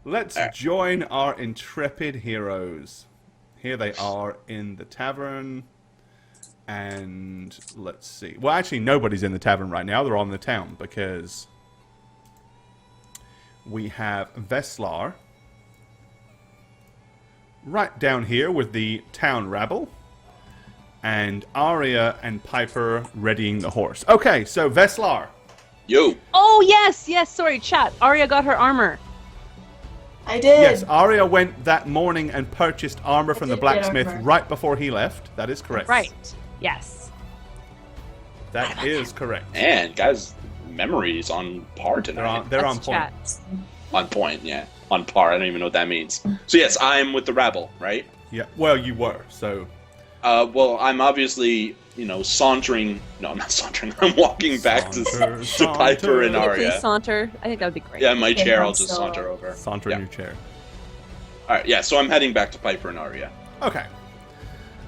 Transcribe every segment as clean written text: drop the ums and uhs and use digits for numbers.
Let's join our intrepid heroes. Here they are in the tavern. And let's see. Well, actually, nobody's in the tavern right now. They're all in the town because we have Veslar right down here with the town rabble. And Arya and Piper readying the horse. Okay, so Veslar. Yo. Oh, yes, sorry, chat. Arya got her armor. I did. Yes, Arya went that morning and purchased armor from the did get blacksmith armor. right before he left. That is correct. Right. Yes. That is correct. And guys, memories on par tonight. They're on Let's point. chat. On point, yeah. On par. I don't even know what that means. So yes, I'm with the rabble, right? Yeah. Well, you were. So Well, I'm obviously, sauntering. No, I'm not sauntering. I'm walking back to Piper and Can you Arya. please saunter? I think that would be great. Yeah, in my Okay, chair, I'll I'm just so- saunter over. saunter in your chair. All right, yeah. So I'm heading back to Piper and Arya. Okay.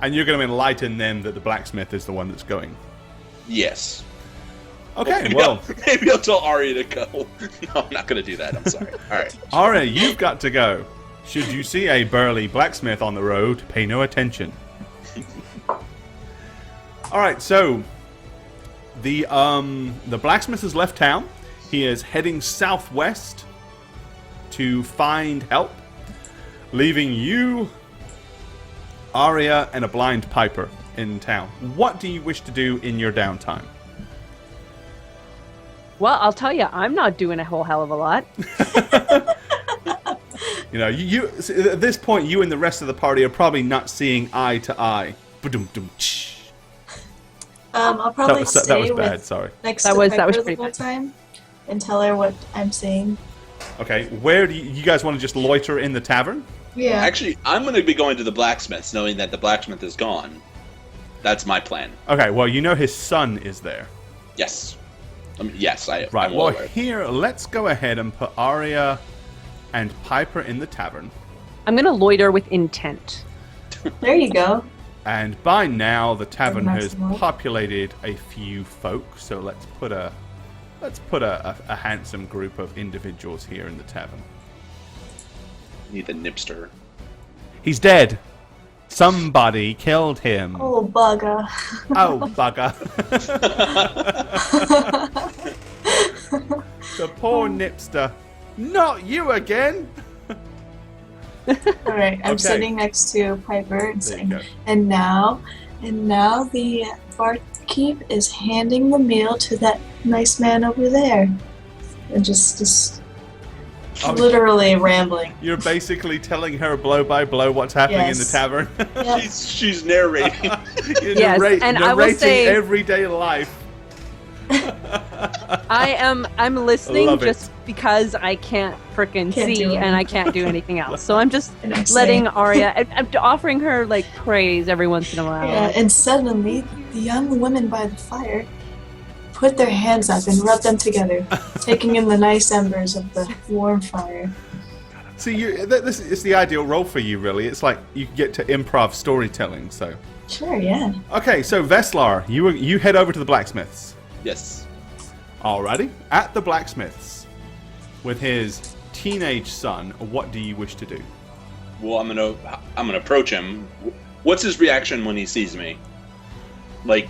And you're going to enlighten them that the blacksmith is the one that's going. Yes. Okay. Maybe Well, maybe I'll tell Arya to go. No, I'm not going to do that. I'm sorry. All right. Arya, you've got to go. Should you see a burly blacksmith on the road, pay no attention. All right, so the blacksmith has left town. He is heading southwest to find help, leaving you, Arya, and a blind Piper in town. What do you wish to do in your downtime? Well, I'll tell you, I'm not doing a whole hell of a lot. You at this point, you and the rest of the party are probably not seeing eye to eye. Ba-dum-dum-tsh. I'll probably that stay was with bad. Sorry. next That to was Piper the pretty whole bad. time and tell her what I'm saying. Okay, where do you guys want to just loiter in the tavern? Yeah. Actually, I'm going to be going to the blacksmith's, knowing that the blacksmith is gone. That's my plan. Okay, well, his son is there. Yes. Yes, Right, I'm well, aware. here, let's go ahead and put Arya and Piper in the tavern. I'm going to loiter with intent. There you go. And by now, the tavern has Maximum. populated a few folk, so let's put a handsome group of individuals here in the tavern. Need the nipster. He's dead. Somebody killed him. Oh, bugger. Oh, bugger. The poor nipster. Not you again. Alright, I'm Okay. sitting next to Piper and There you saying, go. and now the barkeep is handing the meal to that nice man over there. And just Oh, literally rambling. You're basically telling her blow by blow what's happening in the Yes. tavern. Yep. She's narrating. You're Yes, narrating and I will say- everyday life. I'm listening Love it. just because I can't frickin' Can't do see it. and I can't do anything else. So I'm just And I'm letting saying- Arya, I'm offering her like praise every once in a while. Yeah, and suddenly the young women by the fire put their hands up and rub them together, taking in the nice embers of the warm fire. See, this is the ideal role for you, really. It's like you get to improv storytelling. So, Sure, yeah. okay, so Veslar, you head over to the blacksmiths. Yes. Alrighty, at the blacksmiths, with his teenage son. What do you wish to do? Well, I'm gonna approach him. What's his reaction when he sees me? Like,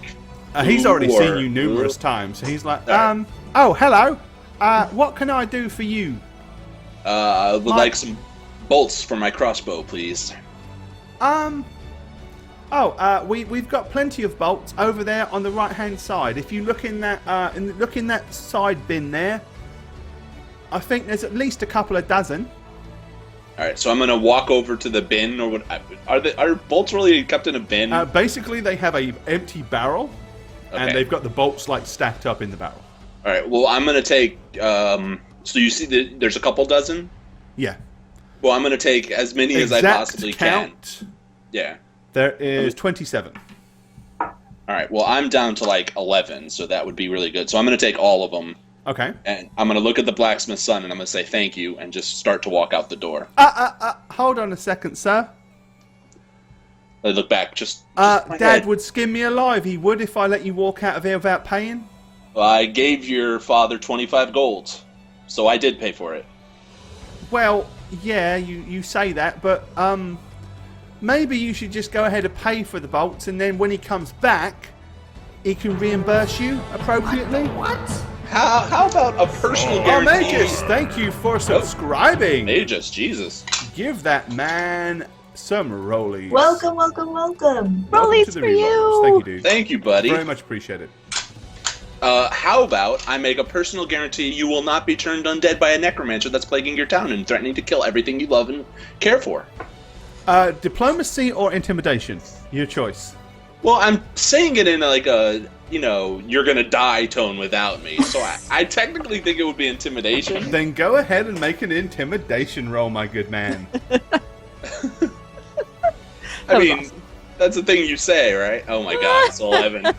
He's already Or- seen you numerous times. So he's like, Alright. oh, hello. What can I do for you? I would like some bolts for my crossbow, please. We've got plenty of bolts over there on the right-hand side. If you look in that side bin there, I think there's at least a couple of dozen. All right, so I'm gonna walk over to the bin, or what? Are bolts really kept in a bin? Basically, they have a empty barrel, and Okay. they've got the bolts like stacked up in the barrel. All right. Well, I'm gonna take. So you see, there's a couple dozen. Yeah. Well, I'm gonna take as many as I Exact possibly count, can. Yeah. there is 27. All right. Well, I'm down to like 11, so that would be really good. So I'm gonna take all of them, Okay. and I'm gonna look at the blacksmith's son, and I'm gonna say thank you, and just start to walk out the door. Hold on a second, sir. I look back, just my Dad head. would skin me alive. He would if I let you walk out of here without paying. I gave your father 25 gold, so I did pay for it. Well, yeah, you say that, but maybe you should just go ahead and pay for the bolts, and then when he comes back, he can reimburse you appropriately. What? How about a personal Oh, guarantee? Magus, thank you for subscribing. Magus, Jesus. Give that man some rollies. Welcome, welcome, welcome. Welcome Rollies to the for Rerollers. you. Thank you, dude. Thank you, buddy. Very much appreciate it. How about I make a personal guarantee you will not be turned undead by a necromancer that's plaguing your town and threatening to kill everything you love and care for? Diplomacy or intimidation? Your choice. Well, I'm saying it in like a, you're gonna die tone without me. So I technically think it would be intimidation. Then go ahead and make an intimidation roll, my good man. I mean, that's the thing you say, right? Oh my god, it's 11.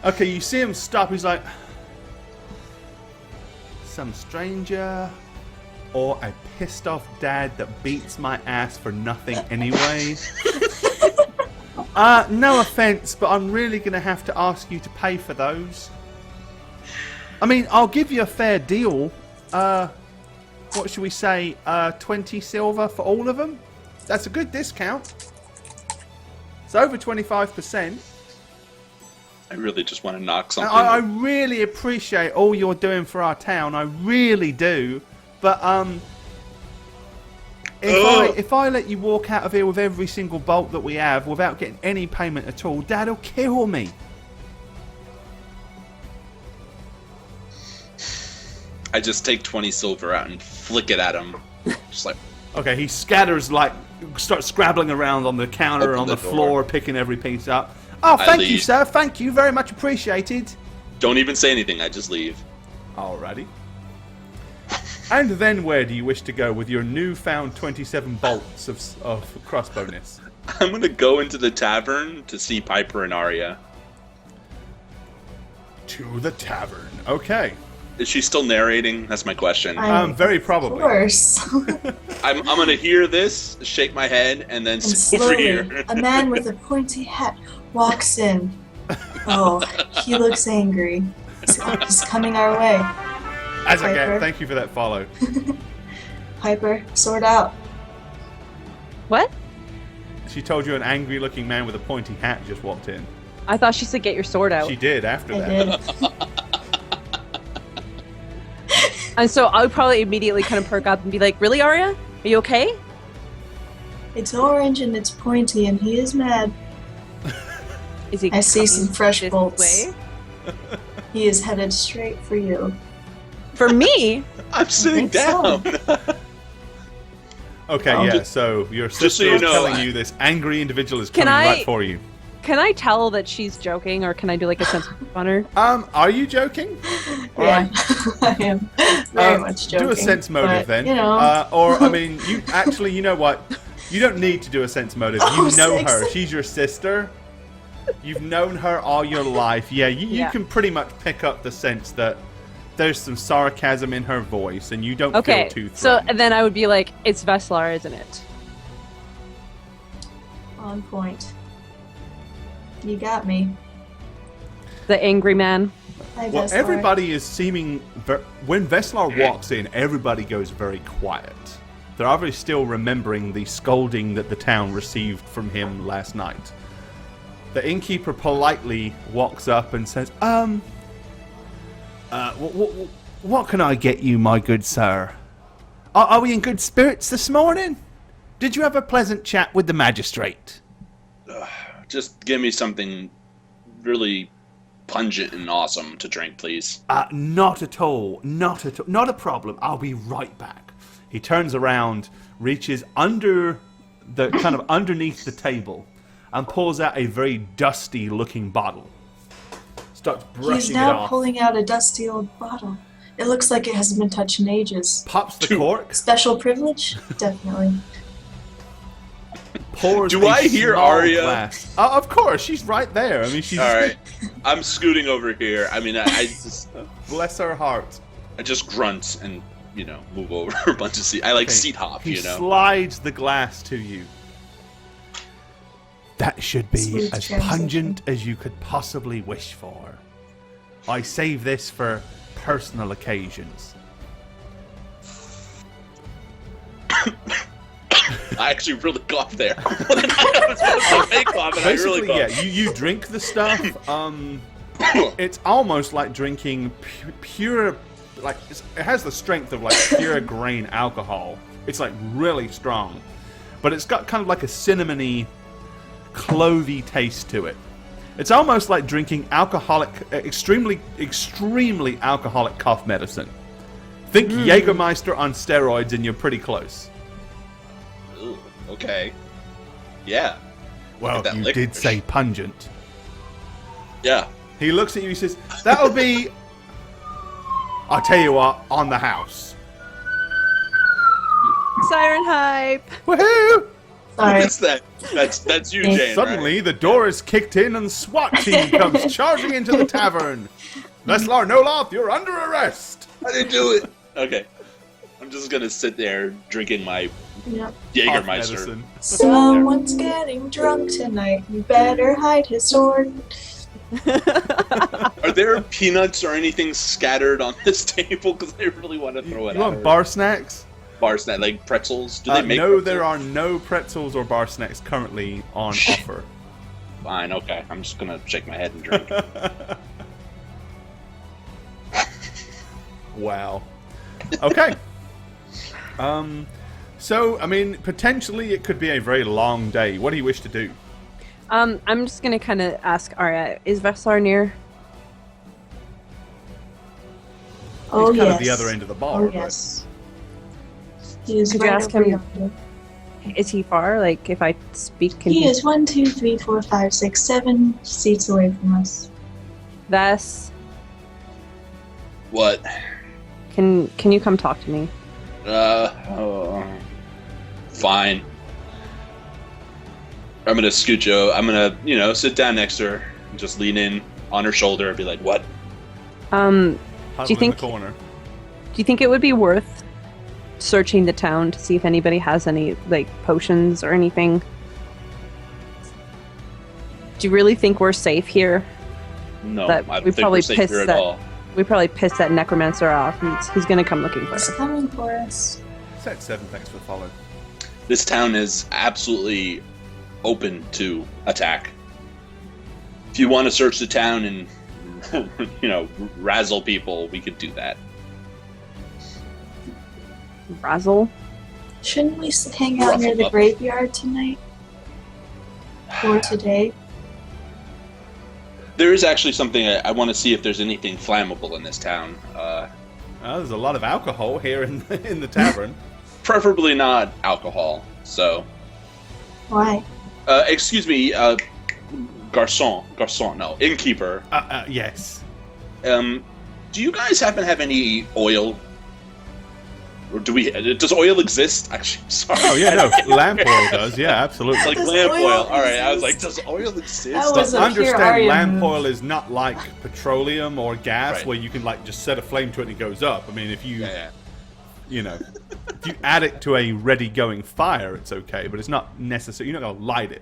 Okay, you see him stop. He's like, some stranger or a pissed off dad that beats my ass for nothing anyway. No offense, but I'm really going to have to ask you to pay for those. I mean, I'll give you a fair deal. What should we say? 20 silver for all of them? That's a good discount. It's over 25%. I really just want to knock something. I really appreciate all you're doing for our town. I really do. But if I let you walk out of here with every single bolt that we have without getting any payment at all, Dad'll kill me. I just take 20 silver out and flick it at him. Just like, Okay, he scatters, starts scrabbling around on the counter, Open on the the door. floor, picking every piece up. Oh, I thank you, leave. sir. Thank you. Very much appreciated. don't even say anything, I just leave. Alrighty. And then where do you wish to go with your newfound 27 bolts of crossbowness? I'm gonna go into the tavern to see Piper and Arya. To the tavern. Okay. Is she still narrating? That's my question. Very Of probably. course. I'm gonna hear this, shake my head, and then And sit over slowly, here. a man with a pointy hat walks in. Oh, he looks angry. He's coming our way. As I Piper. get, thank you for that follow. Piper, sword out. What? She told you an angry-looking man with a pointy hat just walked in. I thought she said get your sword out. She did after I that. did. And so I would probably immediately kind of perk up and be like, really, Arya? Are you okay? It's orange and it's pointy, and he is mad. Is he I see some coming fresh this bolts. way? He is headed straight for you. For me? I'm sitting think so. down. Okay, Oh. yeah, so your Just so sister you is know, telling you this angry individual is Can coming I- right for you. Can I tell that she's joking, or can I do like a sense on her? Are you joking? Yeah, I am very much joking. Do a sense motive but, then. You know, I mean, you know what? You don't need to do a sense motive. You Oh, know six. her. She's your sister. You've known her all your life. Yeah, you Yeah. can pretty much pick up the sense that there's some sarcasm in her voice, and you don't Okay, feel too so threatened. then I would be like, it's Veslar, isn't it? on point. You got me. The angry man. I Well, guess. everybody is seeming... When Veslar walks in, everybody goes very quiet. They're obviously still remembering the scolding that the town received from him last night. The innkeeper politely walks up and says, what can I get you, my good sir? Are we in good spirits this morning? Did you have a pleasant chat with the magistrate? Just give me something really pungent and awesome to drink, please. Not at all. Not at all. Not a problem. I'll be right back. He turns around, reaches under the kind of underneath the table, and pulls out a very dusty-looking bottle. Starts brushing He's it now off. pulling out a dusty old bottle. It looks like it hasn't been touched in ages. Pops the cork. Special privilege? Definitely. Pours Do a I hear small Arya? glass. Of course, she's right there. I mean, she's All right, I'm scooting over here. I mean, I bless her heart. just grunt and move over a bunch of seat. I like seat hop. He slides the glass to you. That should be Smooth as transition. pungent as you could possibly wish for. I save this for personal occasions. I actually really coughed there. I was supposed to fake cough, and I really Basically, coughed. yeah, you drink the stuff. It's almost like drinking pure, like it has the strength of like pure grain alcohol. It's like really strong, but it's got kind of like a cinnamony, clovey taste to it. It's almost like drinking extremely alcoholic cough medicine. Think Jägermeister on steroids, and you're pretty close. Ooh, okay. Yeah. Well, That you licorice. did say pungent. Yeah. He looks at you, he says, that'll be, I'll tell you what, on the house. Siren hype. Woohoo! Sorry. What's that? That's you, Jane. Suddenly, right? the door is kicked in and SWAT team comes charging into the tavern. Veslar Noloth, you're under arrest. I didn't do it. Okay. I'm just gonna sit there drinking my Yep. Cough Jägermeister. medicine. Someone's getting drunk tonight. You better hide his sword. Are there peanuts or anything scattered on this table? Because I really want to throw it You out. want bar snacks? Bar snack, like pretzels? Do they make No, pretzels? there are no pretzels or bar snacks currently on offer. Fine, okay. I'm just gonna shake my head and drink. Wow. Okay. So, I mean, potentially it could be a very long day. What do you wish to do? I'm just gonna kind of ask Arya, is Veslar near? Oh, He's kind yes. of the other end of the bar. Oh, yes. He is Could you right ask over him- yonder. Is he far? Like, if I speak, can He is 1, 2, 3, 4, 5, 6, 7 seats away from us. Ves, What? can you come talk to me? Fine. I'm gonna scoot you. I'm gonna, sit down next to her and just lean in on her shoulder and be like, "What?" Do Huddle you in think the corner. Do you think it would be worth searching the town to see if anybody has any like potions or anything? Do you really think we're safe here? No, That I we don't think probably we're safe pissed here at that- all. We probably pissed that necromancer off, and he's gonna come looking for He's us. coming for us. Set 7, thanks for the follow. This town is absolutely open to attack. If you want to search the town and, razzle people, we could do that. Razzle? Shouldn't we hang out near the Ruffle up. graveyard tonight? Or today? There is actually something I want to see if there's anything flammable in this town. There's a lot of alcohol here in the tavern. Preferably not alcohol. So, Why? excuse me, garçon, no, innkeeper. Yes. Do you guys happen to have any oil? Or does oil exist? Actually, I'm sorry. Oh, yeah, no, lamp oil does. Yeah, absolutely. Like Does lamp oil oil. All right, I was like, exist? does oil exist? That was a pure Understand, Arya lamp move. oil is not like petroleum or gas Right. where you can like just set a flame to it and it goes up. I mean, if you Yeah. if you add it to a ready-going fire, it's okay, but it's not necessary. You're not going to light it.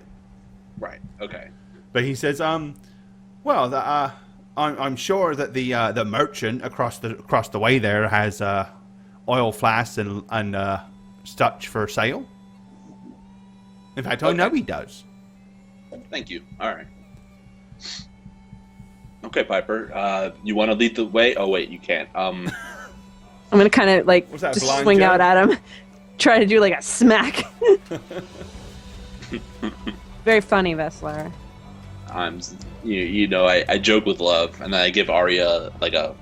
Right. Okay. But he says, well, I'm sure that the merchant across the way there has oil flasks and such for sale. In fact, I know he does. Thank you. All right. Okay, Piper. You want to lead the way? Oh wait, you can't. I'm gonna kind of like Was that a just blind swing joke? out at him, try to do like a smack. Very funny, Veslar. I joke with love, and then I give Arya like a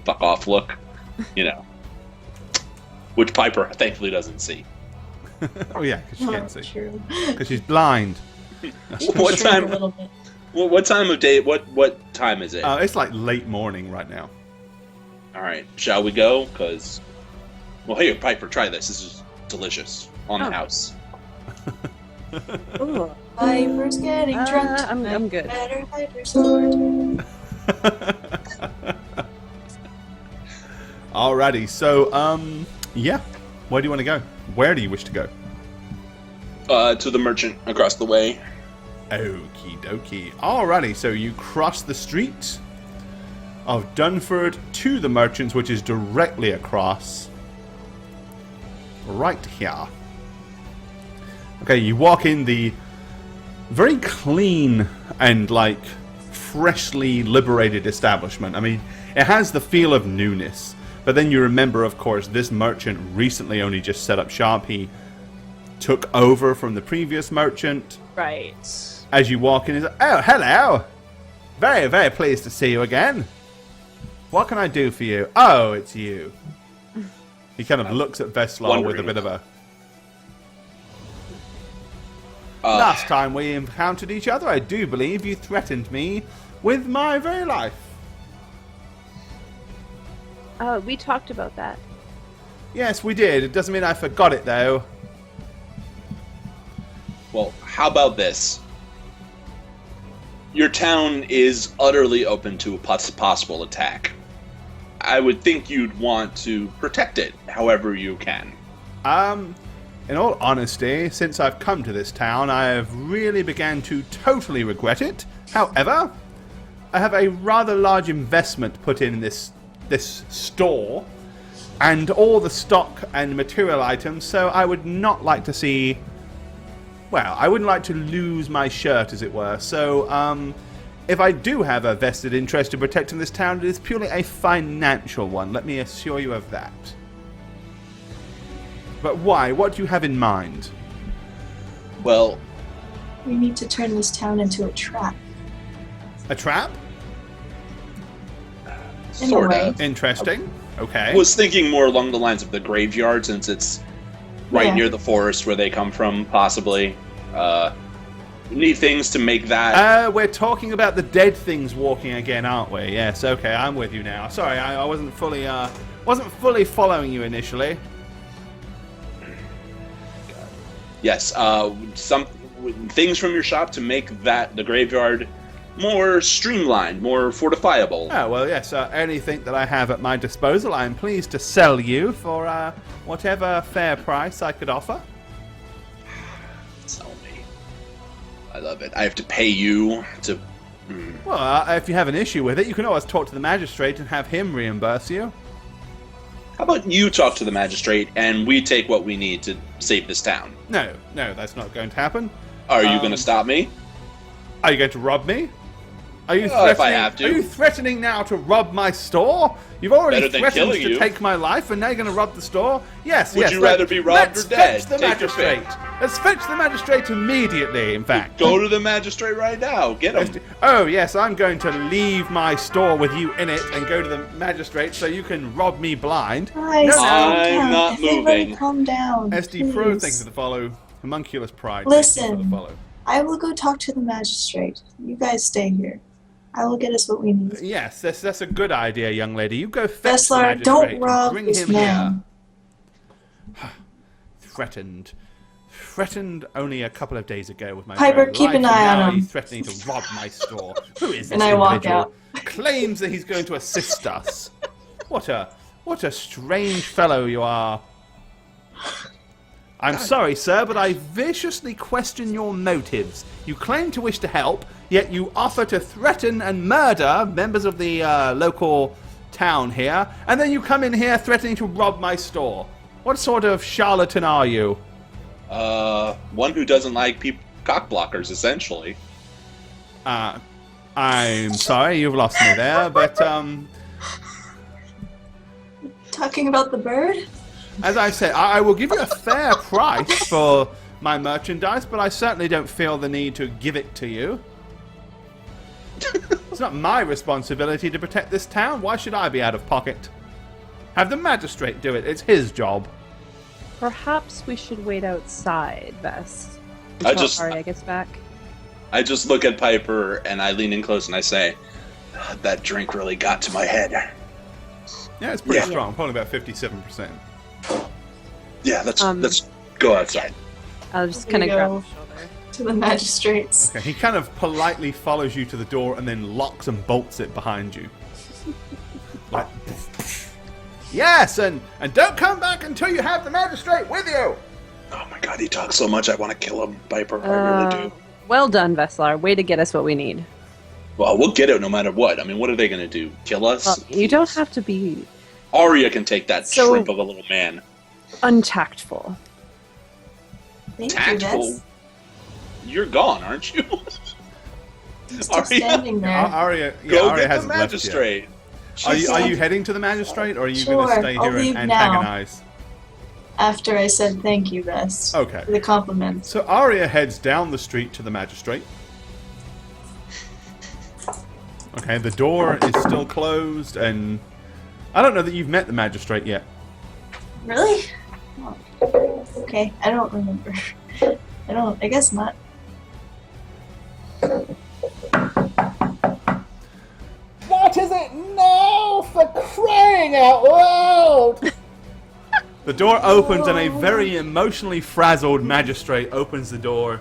fuck off look, which Piper thankfully doesn't see. Oh yeah, because she Oh, can't see. true. Because she's blind. What Shrink time? A little bit. What time of day? What time is it? It's like late morning right now. All right, shall we go? Well, here, Piper, try this. This is delicious on the Oh. house. Ooh. Piper's getting drunk. I'm tonight. good. Better hide her sword. Alrighty, so yeah, where do you want to go? Where do you wish to go? To the merchant across the way. Okie dokie. Alrighty, so you cross the street of Dunford to the merchants, which is directly across. right here. Okay, you walk in the very clean and, like, freshly liberated establishment. I mean, it has the feel of newness. But then you remember, of course, this merchant recently only just set up shop. He took over from the previous merchant. Right. As you walk in, he's like, oh, hello. Very, very pleased to see you again. What can I do for you? Oh, it's you. He kind of looks at Veslar with a bit of a... Last time we encountered each other, I do believe you threatened me with my very life. We talked about that. Yes, we did. It doesn't mean I forgot it, though. Well, how about this? Your town is utterly open to a possible attack. I would think you'd want to protect it however you can. In all honesty, since I've come to this town, I have really began to totally regret it. However, I have a rather large investment put in this store and all the stock and material items, so I would not like to see... Well, I wouldn't like to lose my shirt, as it were. So, if I do have a vested interest in protecting this town, it is purely a financial one. Let me assure you of that. But why? What do you have in mind? Well... We need to turn this town into a trap. A trap? Sort of. Interesting. Okay. I was thinking more along the lines of the graveyard, since it's right near the forest where they come from, possibly. Need things to make that... We're talking about the dead things walking again, aren't we? Yes, okay, I'm with you now. Sorry, I wasn't fully following you initially. Yes, some things from your shop to make the graveyard more streamlined, more fortifiable. Oh, well, yes, anything that I have at my disposal, I'm pleased to sell you for whatever fair price I could offer. Sell me. I love it. I have to pay you to... Well, if you have an issue with it, you can always talk to the magistrate and have him reimburse you. How about you talk to the magistrate and we take what we need to save this town? No, that's not going to happen. Are you going to stop me? Are you going to rob me? Are you if I have to. Are you threatening now to rob my store? You've already threatened to take my life, and now you're going to rob the store? Yes, Would you rather be robbed or dead? Let's fetch the magistrate. Let's fetch the magistrate immediately, in fact. Go to the magistrate right now. Get him. Oh, yes, I'm going to leave my store with you in it and go to the magistrate so you can rob me blind. Guys, I'm not moving. Calm down. SD Pro, thanks for the follow. Homunculus Pride, Listen, thanks for the follow. I will go talk to the magistrate. You guys stay here. I will get us what we need. Yes, that's a good idea, young lady. You go fetch the Veslar, magistrate don't rob bring this him man. here. Threatened only a couple of days ago with my Piper, very keep life, an and eye now on him. He's threatening to rob my store. Who is this And I walk individual? out. Claims that he's going to assist us. What a strange fellow you are. I'm sorry, sir, but I viciously question your motives. You claim to wish to help, yet you offer to threaten and murder members of the local town here, and then you come in here threatening to rob my store. What sort of charlatan are you? One who doesn't like cock blockers, essentially. I'm sorry, you've lost me there, but Talking about the bird? as I said, I will give you a fair price for my merchandise, but I certainly don't feel the need to give it to you. It's not my responsibility to protect this town. Why should I be out of pocket? Have the magistrate do it. It's his job. Perhaps we should wait outside, Vess. Until Arya gets back. I just look at Piper and I lean in close and I say, that drink really got to my head. Yeah, it's pretty strong. Probably about 57%. Yeah, let's go outside. I'll just We kind of grab go his shoulder. To the magistrates. Okay, he kind of politely follows you to the door and then locks and bolts it behind you. Like, yes, and don't come back until you have the magistrate with you. Oh my god, he talks so much I want to kill him, Piper. I really do. Well done, Veslar. Way to get us what we need. Well, we'll get it no matter what. I mean, what are they going to do? Kill us? Well, you don't have to be... Arya can take that shrimp of a little man. untactful. Thank you, Tactful. Vess. You're gone, aren't you? Still standing there. Aria, Go Aria get the hasn't left yet. magistrate. Are you heading to the magistrate, or are you going Sure, to stay I'll here and leave now. antagonize? After I said thank you, Vess. Okay. For the compliment. So Aria heads down the street to the magistrate. Okay, the door is still closed, and I don't know that you've met the magistrate yet. Really? Oh. Okay, I don't remember. I guess not. What is it now, for crying out loud? The door opens, and a very emotionally frazzled magistrate opens the door.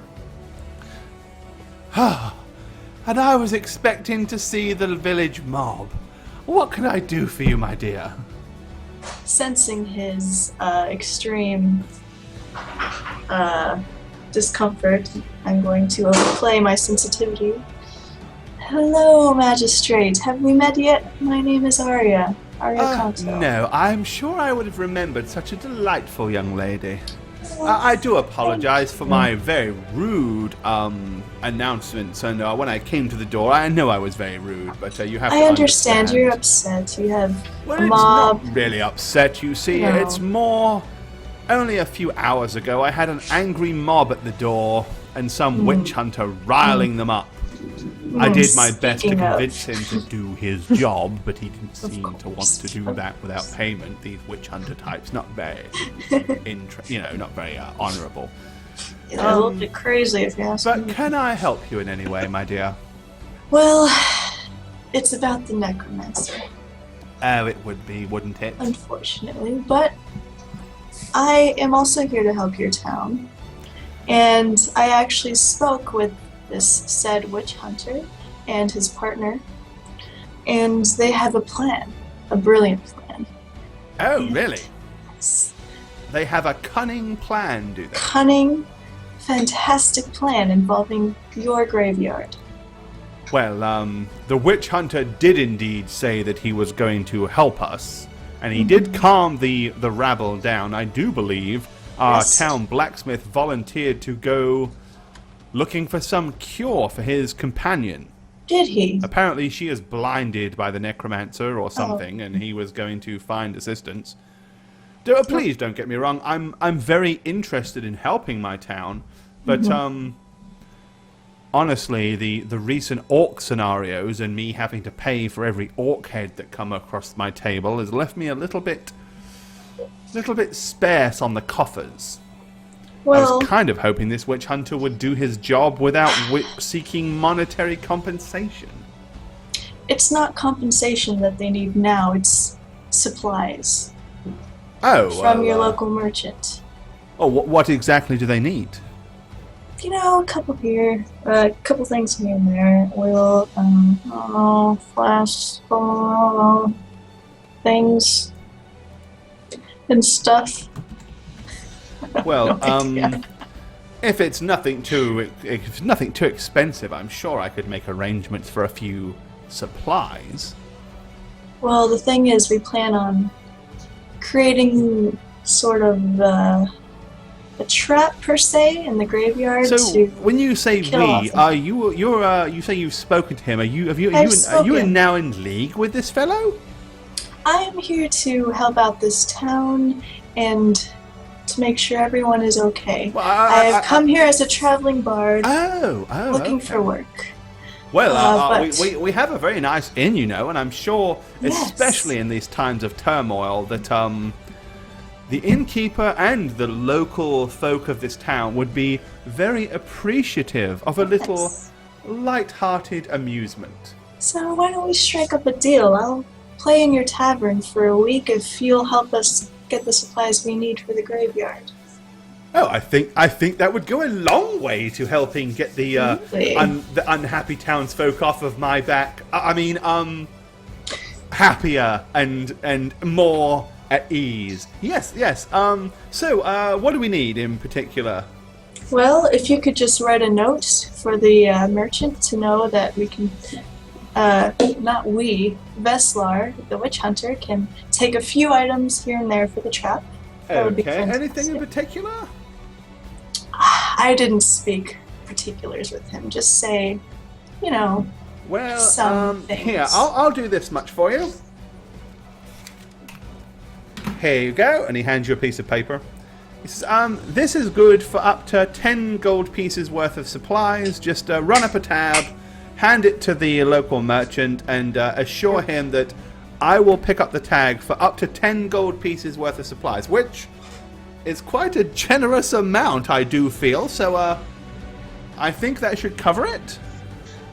And I was expecting to see the village mob. What can I do for you, my dear? Sensing his extreme discomfort, I'm going to overplay my sensitivity. Hello, Magistrate. Have we met yet? My name is Arya. Arya Kanto. No, I'm sure I would have remembered such a delightful young lady. I do apologize for my very rude announcements, and when I came to the door, I know I was very rude, but you have to I understand. You're upset. You have Well, a it's mob. not really upset, you see. No. It's more... Only a few hours ago, I had an angry mob at the door, and some witch hunter riling them up. I did my best to Speaking of. convince him to do his job, but he didn't seem to want course. to do that without payment. These witch hunter types, not very, not very honourable. They're a little bit crazy, if you ask But me. can I help you in any way, my dear? Well, it's about the necromancer, Oh, it would be, wouldn't it? unfortunately. But I am also here to help your town. And I actually spoke with this said witch hunter and his partner, and they have a plan, a brilliant plan. Oh, really? They have a cunning plan, do they? Cunning, fantastic plan involving your graveyard. Well, the witch hunter did indeed say that he was going to help us, and he did calm the rabble down. I do believe our Yes. town blacksmith volunteered to go looking for some cure for his companion. Did he? Apparently she is blinded by the necromancer or something, and he was going to find assistance. Please don't get me wrong, I'm very interested in helping my town, but honestly, the recent orc scenarios and me having to pay for every orc head that come across my table has left me a little bit sparse on the coffers. I Well, was kind of hoping this witch hunter would do his job without seeking monetary compensation. it's not compensation that they need now, it's supplies Oh, from your local merchant. Oh, what exactly do they need? You know, a couple here, a couple things here and there. Oil, flash, things, and stuff. Well, idea. if it's nothing too expensive, I'm sure I could make arrangements for a few supplies. Well, the thing is, we plan on creating sort of a trap per se in the graveyard So, to when you say kill we, off you say you've spoken to him. Are you spoken. now in league with this fellow? I am here to help out this town and to make sure everyone is okay. Well, I have come here as a traveling bard, Oh, looking okay. for work. Well, but- we have a very nice inn, you know, and I'm sure, Yes. especially in these times of turmoil, that the innkeeper and the local folk of this town would be very appreciative of a little Yes. light-hearted amusement. So why don't we strike up a deal? I'll play in your tavern for a week if you'll help us get the supplies we need for the graveyard. Oh, I think that would go a long way to helping get the Really? the unhappy townsfolk off of my back. I mean, happier and more at ease. Yes. So, what do we need in particular? Well, if you could just write a note for the merchant to know that we can, not we, Veslar, the witch hunter, can take a few items here and there for the trap. That would be Okay. Anything in fantastic. particular? I didn't speak particulars with him. Just say, you know, Well, some things. here, I'll do this much for you. Here you go, and he hands you a piece of paper. He says, this is good for up to 10 gold pieces worth of supplies. Just run up a tab, hand it to the local merchant, and assure him that I will pick up the tag for up to 10 gold pieces worth of supplies, which is quite a generous amount, I do feel. So, I think that should cover it.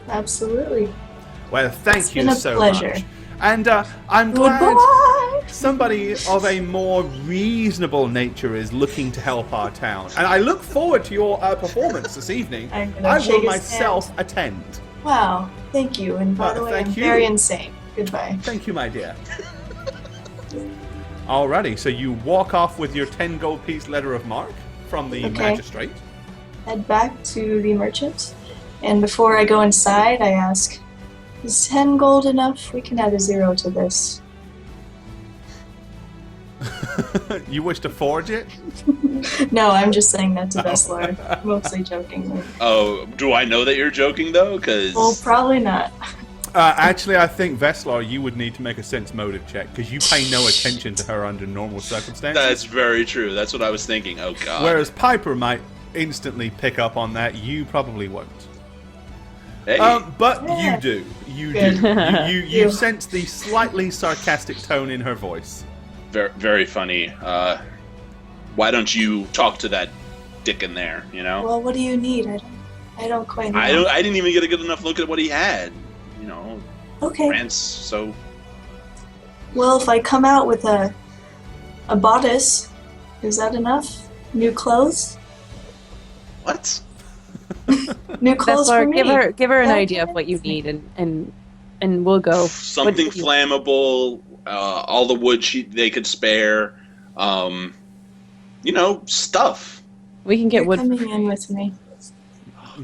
Absolutely. Well, thank It's you been a so pleasure. much. And I'm glad Goodbye. somebody of a more reasonable nature is looking to help our town. And I look forward to your performance this evening. I'm gonna I shake will his myself attend. Wow. Thank you. And by Well, the way, thank I'm you. very insane. Goodbye. Thank you, my dear. Alrighty, so you walk off with your 10 gold piece letter of marque from the Okay. magistrate. Head back to the merchant. And before I go inside, I ask, is 10 gold enough? We can add a 0 to this. You wish to forge it? No, I'm just saying that to Veslar. Mostly jokingly. Oh, do I know that you're joking though? Because Well, probably not. Actually, I think, Veslar, you would need to make a sense motive check, because you pay no attention to her under normal circumstances. that's very true. That's what I was thinking. Oh god. Whereas Piper might instantly pick up on that, you probably won't. Hey, But Yeah. you do. You Good. do. You You. sense the slightly sarcastic tone in her voice. very, very funny. Why don't you talk to that dick in there? You know. Well, what do you need? I don't quite know. I didn't even get a good enough look at what he had. You know, Okay. Rance. So Well, if I come out with a bodice, is that enough? New clothes? what? New clothes for Veslar, me. give her an Okay. idea of what you need, and we'll go. Something What do you- flammable. All the wood they could spare. You know, stuff. We can get You're wood. coming in with me.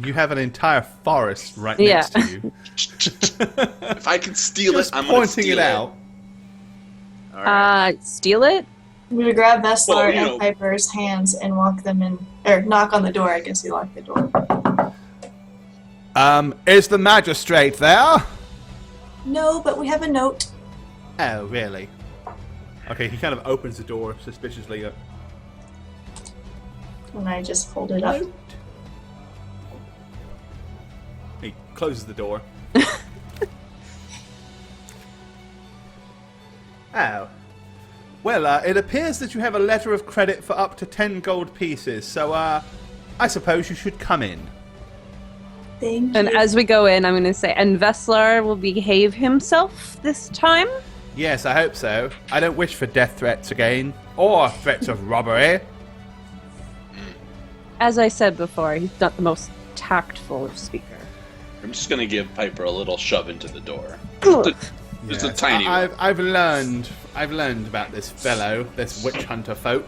You have an entire forest right Yeah. next to you. If I can steal Just it, I'm gonna pointing steal it out. All right. Steal it? I'm gonna grab Veslar Well, you and know- Piper's hands and walk them in, or knock on the door. I guess you lock the door. Is the magistrate there? No, but we have a note. Oh, really? Okay, he kind of opens the door suspiciously. And I just hold it up. Note. He closes the door. Oh. Well, it appears that you have a letter of credit for up to 10 gold pieces, so, I suppose you should come in. Thank And you. as we go in, I'm going to say, and Veslar will behave himself this time? Yes, I hope so. I don't wish for death threats again, or threats of robbery. As I said before, he's not the most tactful speaker. I'm just gonna give Piper a little shove into the door. Just a Yes, tiny one. I've learned about this fellow, this witch hunter folk.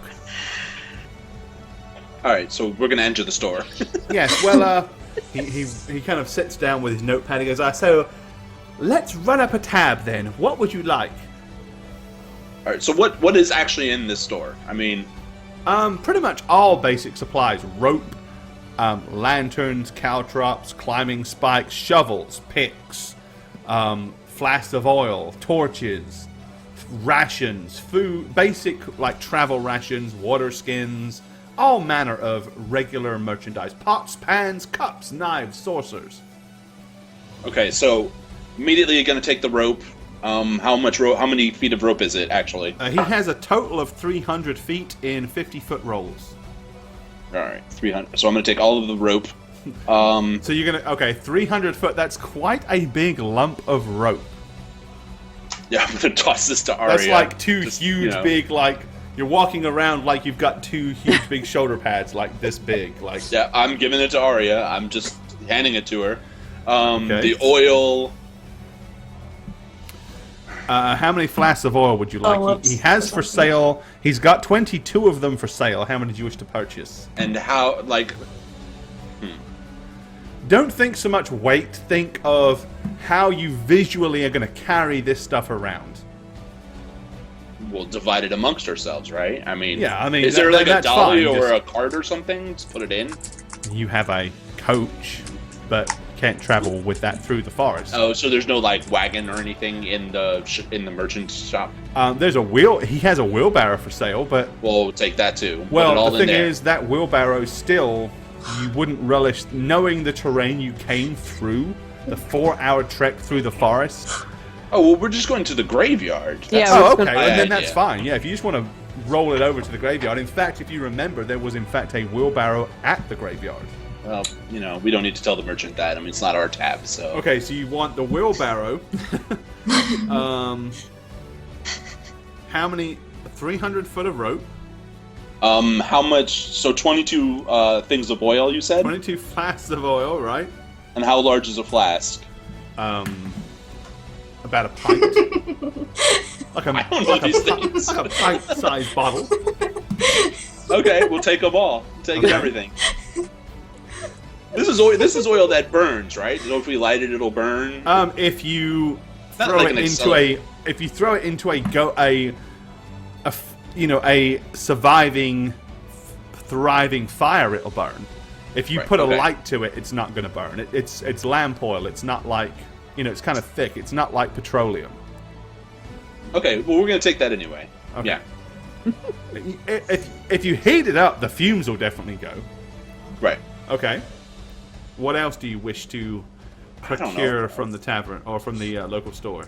All right, so we're gonna enter the store. Yes, well, he kind of sits down with his notepad and goes, so let's run up a tab then. What would you like? All right, so what is actually in this store? I mean, Pretty much all basic supplies. Rope, lanterns, caltrops, climbing spikes, shovels, picks, flasks of oil, torches, rations, food, basic like travel rations, water skins, all manner of regular merchandise. Pots, pans, cups, knives, saucers. okay, so immediately you're gonna take the rope. How much rope? How many feet of rope is it actually? He has a total of 300 feet in 50-foot rolls. All right, 300. So I'm gonna take all of the rope. So you're gonna, okay, 300 foot, that's quite a big lump of rope. Yeah, I'm gonna toss this to Arya. That's like two Just, huge, you know. big, like, you're walking around like you've got two huge, big shoulder pads, like this big. Like, Yeah, I'm giving it to Arya. I'm just handing it to her. Okay. The oil. how many flasks of oil would you like? whoops. He has for sale, he's got 22 of them for sale. How many do you wish to purchase? And how, like, Don't think so much weight, think of how you visually are going to carry this stuff around. we'll divide it amongst ourselves, right? I mean, Yeah, I mean, is there like a that's dolly fine, or just- a cart or something to put it in? You have a coach, but can't travel with that through the forest. Oh, so there's no like wagon or anything in the merchant's shop. There's a wheel. He has a wheelbarrow for sale, but We'll take that too. Put it well, all the in thing there. is that wheelbarrow still, you wouldn't relish knowing the terrain you came through, the 4-hour trek through the forest. Oh well, we're just going to the graveyard. Yeah, That's- I was Oh, gonna- okay, and then Yeah, that's yeah. fine. Yeah, if you just want to roll it over to the graveyard. In fact, if you remember, there was in fact a wheelbarrow at the graveyard. Well, we don't need to tell the merchant that. I mean, it's not our tab, so. Okay, so you want the wheelbarrow. How many? 300 foot of rope, How much? So 22 things of oil, you said? 22 flasks of oil, right? And how large is a flask? About a pint. like a, I don't know like these a, things. like a pint-sized bottle. Okay, we'll take them all. Take everything. This is oil that burns, right? So if we light it, it'll burn. If you Not throw like it an into accelerant. if you throw it into a surviving, thriving fire, it'll burn. If you Right, put a okay. light to it, it's not going to burn. It's lamp oil. It's not like it's kind of thick. It's not like petroleum. Okay, well we're gonna take that anyway. Okay. Yeah, If you heat it up, the fumes will definitely go. right. Okay. What else do you wish to I don't know. procure from the tavern or from the local store?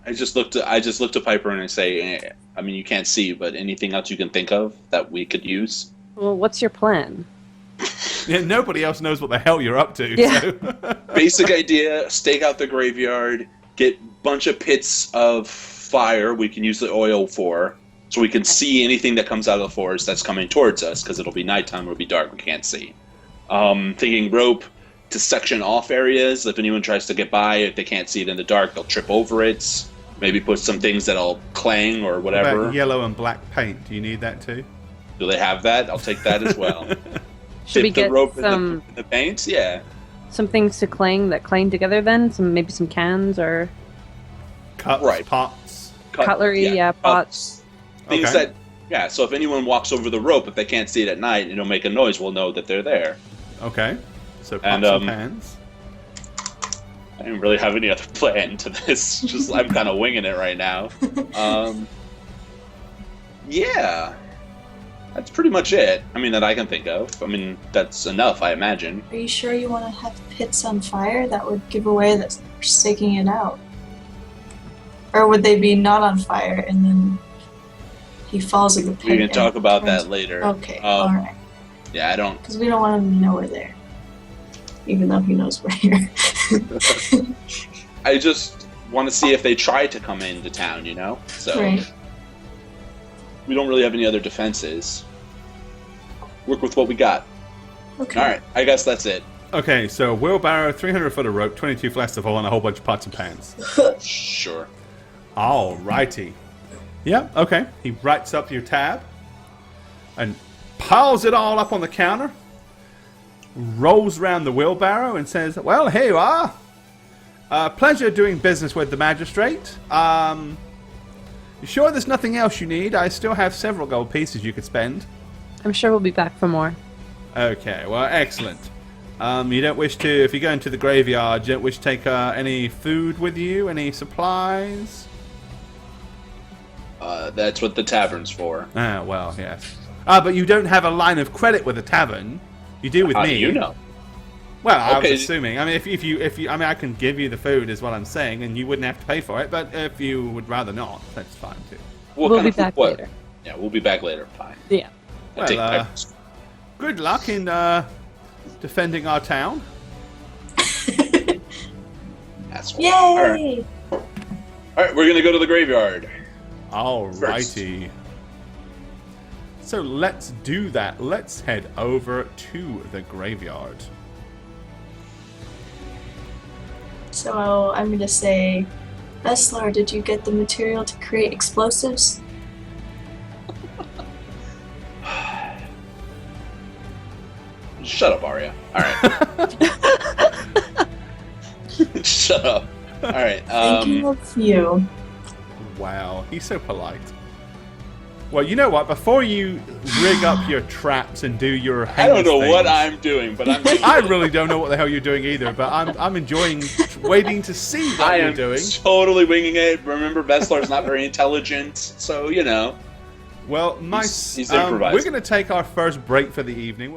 I just looked to Piper and I say, I mean, you can't see, but anything else you can think of that we could use? Well, what's your plan? Yeah, nobody else knows what the hell you're up to. Yeah. So. Basic idea: stake out the graveyard, get bunch of pits of fire we can use the oil for, so we can see anything that comes out of the forest that's coming towards us, because it'll be nighttime, it'll be dark, we can't see. Thinking rope to section off areas. If anyone tries to get by, if they can't see it in the dark, they'll trip over it. Maybe put some things that'll clang or What whatever. about yellow and black paint? Do you need that too? Do they have that? I'll take that as well. Should we Dip the get rope some in the paint? Yeah. some things to clang together then? Maybe some cans or Cups, Right. pots. Cutlery, yeah, pots. Things Okay. that, yeah, so if anyone walks over the rope, if they can't see it at night and it'll make a noise, we'll know that they're there. Okay. So pots And, and pans. I didn't really have any other plan to this. Just I'm kind of winging it right now. Yeah. That's pretty much it. I mean, that I can think of. I mean, that's enough, I imagine. Are you sure you want to have pits on fire? That would give away that we're staking it out. Or would they be not on fire and then he falls in the pit? We can and talk about turns- that later. Okay, Um, alright. Yeah, I don't. Because we don't want him to know we're there. Even though he knows we're here. I just want to see if they try to come into town, you know? So Right. we don't really have any other defenses. Work with what we got. Okay. All right, I guess that's it. Okay, so wheelbarrow, 300 foot of rope, 22 flasks of oil, and a whole bunch of pots and pans. Sure. Alrighty. Yeah, okay. He writes up your tab and piles it all up on the counter, rolls around the wheelbarrow and says, "Well, here you are. Pleasure doing business with the magistrate. You sure there's nothing else you need? I still have several gold pieces you could spend." I'm sure we'll be back for more. Okay, well, excellent. You don't wish to, if you go into the graveyard, you don't wish to take any food with you, any supplies? That's what the tavern's for. Ah, well, yes. But you don't have a line of credit with the tavern. You do with How me. do you know? Well, I Okay. was assuming. I mean, if you, I mean, I can give you the food, is what I'm saying, and you wouldn't have to pay for it. But if you would rather not, that's fine too. What We'll kind be of food- back what? later. Yeah, we'll be back later. Fine. Yeah. I Well, take Piper's. Good luck in defending our town. Asshole. All right. Yay! All right, we're gonna go to the graveyard. Alrighty. So let's do that. Let's head over to the graveyard. So I'm gonna say, Veslar, did you get the material to create explosives? Shut up, Arya. All right. Shut up. All right. Thinking of you. Wow, he's so polite. Well, you know what? Before you rig up your traps and do your I don't know what things, I'm doing, but I'm doing I really don't know what the hell you're doing either, but I'm enjoying waiting to see what I you're am doing. totally winging it. Remember, Vestlar's not very intelligent, so, you know. Well, He's improvising. we're going to take our first break for the evening.